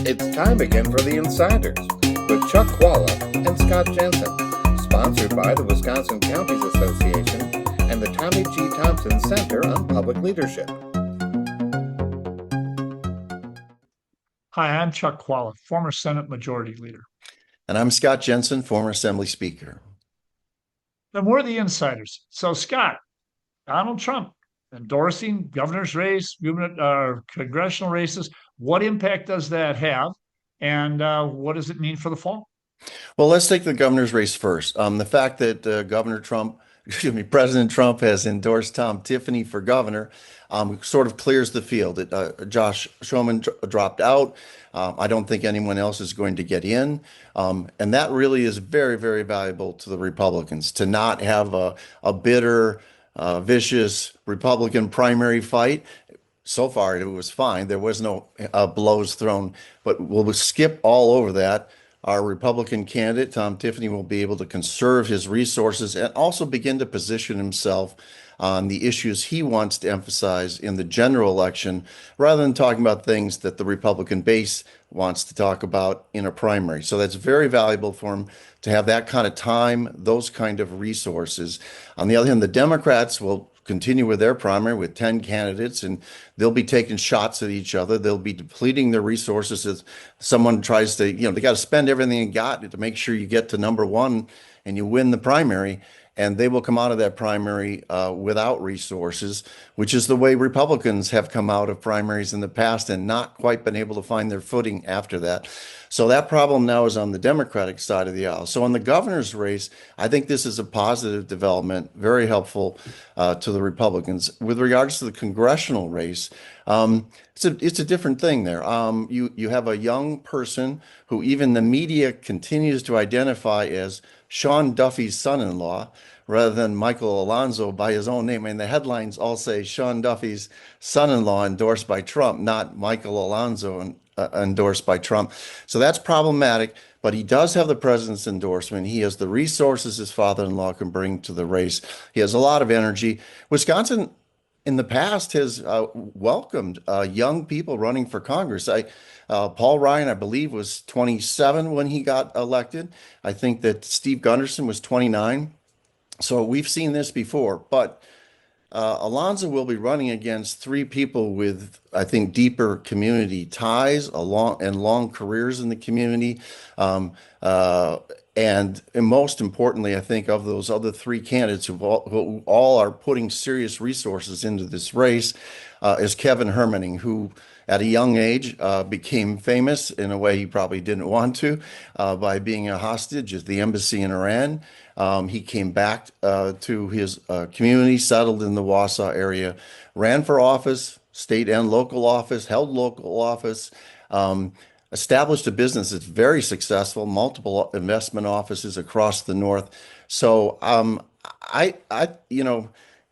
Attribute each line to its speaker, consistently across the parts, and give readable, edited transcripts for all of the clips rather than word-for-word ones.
Speaker 1: It's time again for the Insiders with Chuck Chvala and Scott Jensen, sponsored by the Wisconsin Counties Association and the Tommy G. Thompson Center on Public Leadership.
Speaker 2: Hi, I'm Chuck Chvala, former Senate Majority Leader.
Speaker 3: And I'm Scott Jensen, former Assembly Speaker.
Speaker 2: And we're the Insiders. So, Scott, Donald Trump endorsing governor's race, congressional races. What impact does that have? And what does it mean for the fall?
Speaker 3: Well, let's take the governor's race first. The fact that President Trump has endorsed Tom Tiffany for governor sort of clears the field. Josh Schoeman dropped out. I don't think anyone else is going to get in. And that really is very, very valuable to the Republicans to not have a bitter, vicious Republican primary fight. So far, it was fine. There was no blows thrown, but we'll skip all over that. Our Republican candidate, Tom Tiffany, will be able to conserve his resources and also begin to position himself on the issues he wants to emphasize in the general election, rather than talking about things that the Republican base wants to talk about in a primary. So that's very valuable for him to have that kind of time, those kind of resources. On the other hand, the Democrats will continue with their primary with 10 candidates, and they'll be taking shots at each other. They'll be depleting their resources as someone tries to, they got to spend everything they got to make sure you get to number one and you win the primary. And they will come out of that primary without resources, which is the way Republicans have come out of primaries in the past and not quite been able to find their footing after that. So that problem now is on the Democratic side of the aisle. So on the governor's race, I think this is a positive development, very helpful to the Republicans. With regards to the congressional race, it's a different thing there. You have a young person who even the media continues to identify as Sean Duffy's son-in-law rather than Michael Alonzo by his own name. And the headlines all say Sean Duffy's son-in-law endorsed by Trump, not Michael Alonzo endorsed by Trump. So that's problematic, but he does have the president's endorsement. He has the resources his father-in-law can bring to the race. He has a lot of energy. Wisconsin in the past has welcomed young people running for Congress. Paul Ryan, I believe, was 27 when he got elected. I think that Steve Gunderson was 29. So we've seen this before, but Alonzo will be running against three people with, I think, deeper community ties, long careers in the community. And most importantly, I think of those other three candidates who all are putting serious resources into this race is Kevin Hermaning, who at a young age became famous in a way he probably didn't want to by being a hostage at the embassy in Iran. He came back to his community, settled in the Wausau area, ran for office, state and local office, held local office, established a business that's very successful, multiple investment offices across the North. So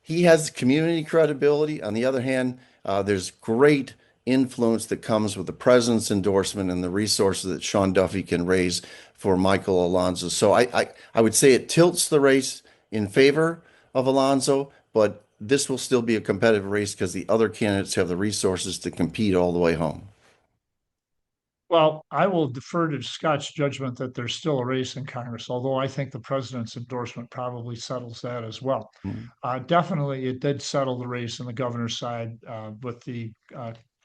Speaker 3: he has community credibility. On the other hand, there's great influence that comes with the president's endorsement and the resources that Sean Duffy can raise for Michael Alonzo. So I would say it tilts the race in favor of Alonzo, but this will still be a competitive race because the other candidates have the resources to compete all the way home.
Speaker 2: Well, I will defer to Scott's judgment that there's still a race in Congress, although I think the president's endorsement probably settles that as well. Definitely, it did settle the race on the governor's side with the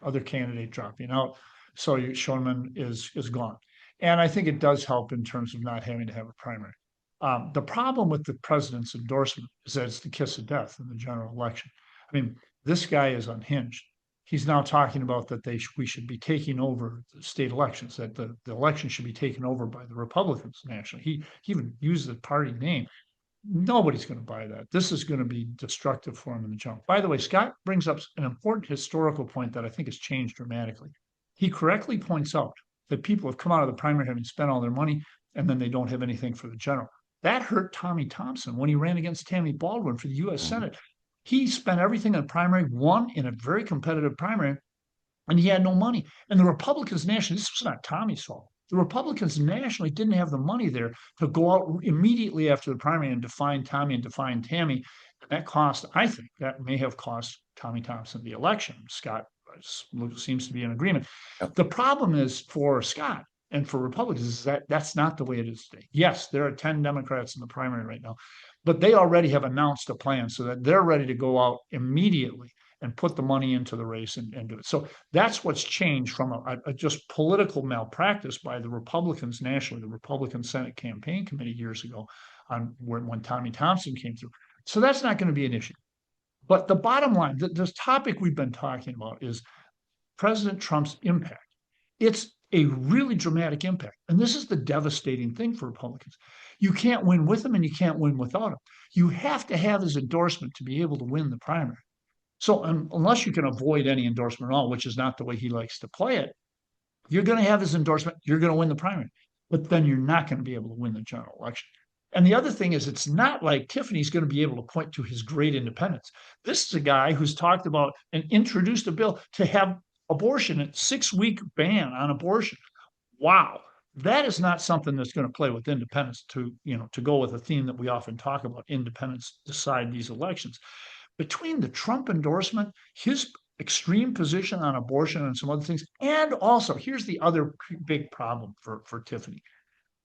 Speaker 2: other candidate dropping out. So Schoeman is gone. And I think it does help in terms of not having to have a primary. The problem with the president's endorsement is that it's the kiss of death in the general election. I mean, this guy is unhinged. He's now talking about that we should be taking over the state elections, that the election should be taken over by the Republicans nationally. He even used the party name. Nobody's going to buy that. This is going to be destructive for him in the general. By the way, Scott brings up an important historical point that I think has changed dramatically. He correctly points out that people have come out of the primary having spent all their money, and then they don't have anything for the general. That hurt Tommy Thompson when he ran against Tammy Baldwin for the U.S. Senate. He spent everything in primary, won in a very competitive primary, and he had no money. And the Republicans nationally, this was not Tommy's fault. The Republicans nationally didn't have the money there to go out immediately after the primary and define Tommy and define Tammy. That cost, I think, that may have cost Tommy Thompson the election. Scott seems to be an agreement.
Speaker 3: Yep.
Speaker 2: The problem is for Scott and for Republicans is that that's not the way it is today. Yes, there are 10 Democrats in the primary right now, but they already have announced a plan so that they're ready to go out immediately and put the money into the race and do it. So that's what's changed from a just political malpractice by the Republicans nationally, the Republican Senate Campaign Committee years ago on when Tommy Thompson came through. So that's not going to be an issue. But the bottom line, this topic we've been talking about is President Trump's impact. It's a really dramatic impact. And this is the devastating thing for Republicans. You can't win with him and you can't win without him. You have to have his endorsement to be able to win the primary. So unless you can avoid any endorsement at all, which is not the way he likes to play it, you're going to have his endorsement, you're going to win the primary. But then you're not going to be able to win the general election. And the other thing is, it's not like Tiffany's going to be able to point to his great independence. This is a guy who's talked about and introduced a bill to have abortion, a 6-week ban on abortion. Wow. That is not something that's going to play with independence to go with a theme that we often talk about, independents decide these elections. Between the Trump endorsement, his extreme position on abortion and some other things, and also here's the other big problem for Tiffany.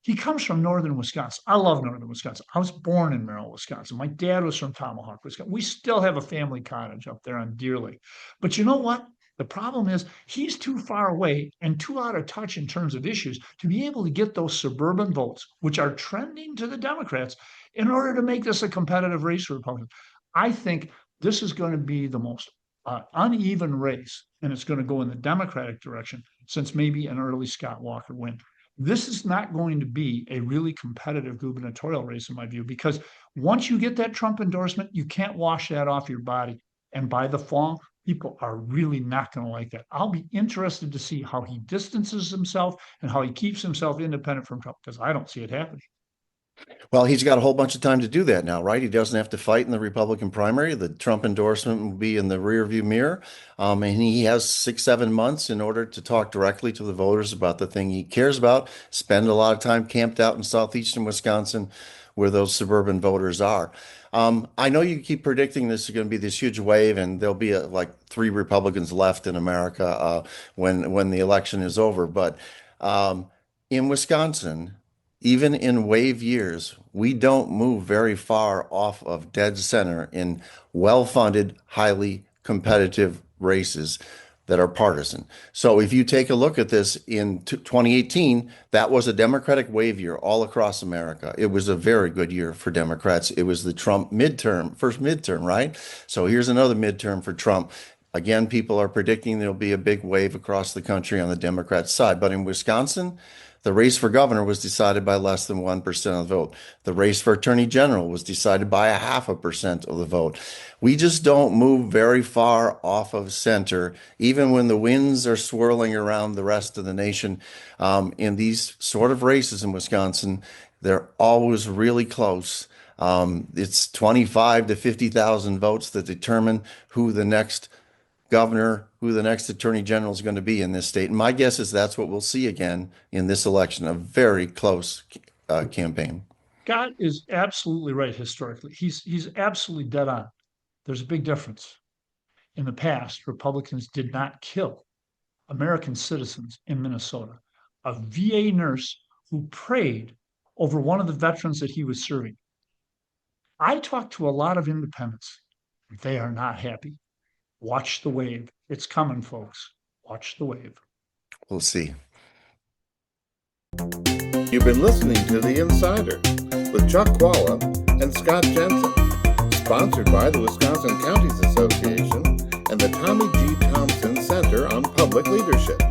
Speaker 2: He comes from northern Wisconsin. I love northern Wisconsin. I was born in Merrill, Wisconsin. My dad was from Tomahawk, Wisconsin. We still have a family cottage up there on Deer Lake. But you know what? The problem is he's too far away and too out of touch in terms of issues to be able to get those suburban votes, which are trending to the Democrats, in order to make this a competitive race for Republicans. I think this is going to be the most uneven race, and it's going to go in the Democratic direction since maybe an early Scott Walker win. This is not going to be a really competitive gubernatorial race, in my view, because once you get that Trump endorsement, you can't wash that off your body. And by the fall, people are really not going to like that. I'll be interested to see how he distances himself and how he keeps himself independent from Trump, because I don't see it happening.
Speaker 3: Well, he's got a whole bunch of time to do that now, right? He doesn't have to fight in the Republican primary. The Trump endorsement will be in the rearview mirror. And he has 6-7 months in order to talk directly to the voters about the thing he cares about, spend a lot of time camped out in southeastern Wisconsin where those suburban voters are. I know you keep predicting this is going to be this huge wave and there'll be like 3 Republicans left in America when the election is over. But in Wisconsin, even in wave years, we don't move very far off of dead center in well-funded, highly competitive races that are partisan. So if you take a look at this in 2018, that was a Democratic wave year all across America. It was a very good year for Democrats. It was the Trump midterm, first midterm, right? So here's another midterm for Trump. Again, people are predicting there'll be a big wave across the country on the Democrat side. But in Wisconsin, the race for governor was decided by less than 1% of the vote. The race for attorney general was decided by 0.5% of the vote. We just don't move very far off of center, even when the winds are swirling around the rest of the nation. In these sort of races in Wisconsin, they're always really close. It's 25 to 50,000 votes that determine who the next governor, who the next attorney general is going to be in this state. And my guess is that's what we'll see again in this election, a very close campaign.
Speaker 2: Scott is absolutely right historically. He's absolutely dead on. There's a big difference. In the past, Republicans did not kill American citizens in Minnesota. A VA nurse who prayed over one of the veterans that he was serving. I talked to a lot of independents. They are not happy. Watch the wave. It's coming, folks. Watch the wave.
Speaker 3: We'll see.
Speaker 1: You've been listening to The Insider with Chuck Chvala and Scott Jensen, sponsored by the Wisconsin Counties Association and the Tommy G. Thompson Center on Public Leadership.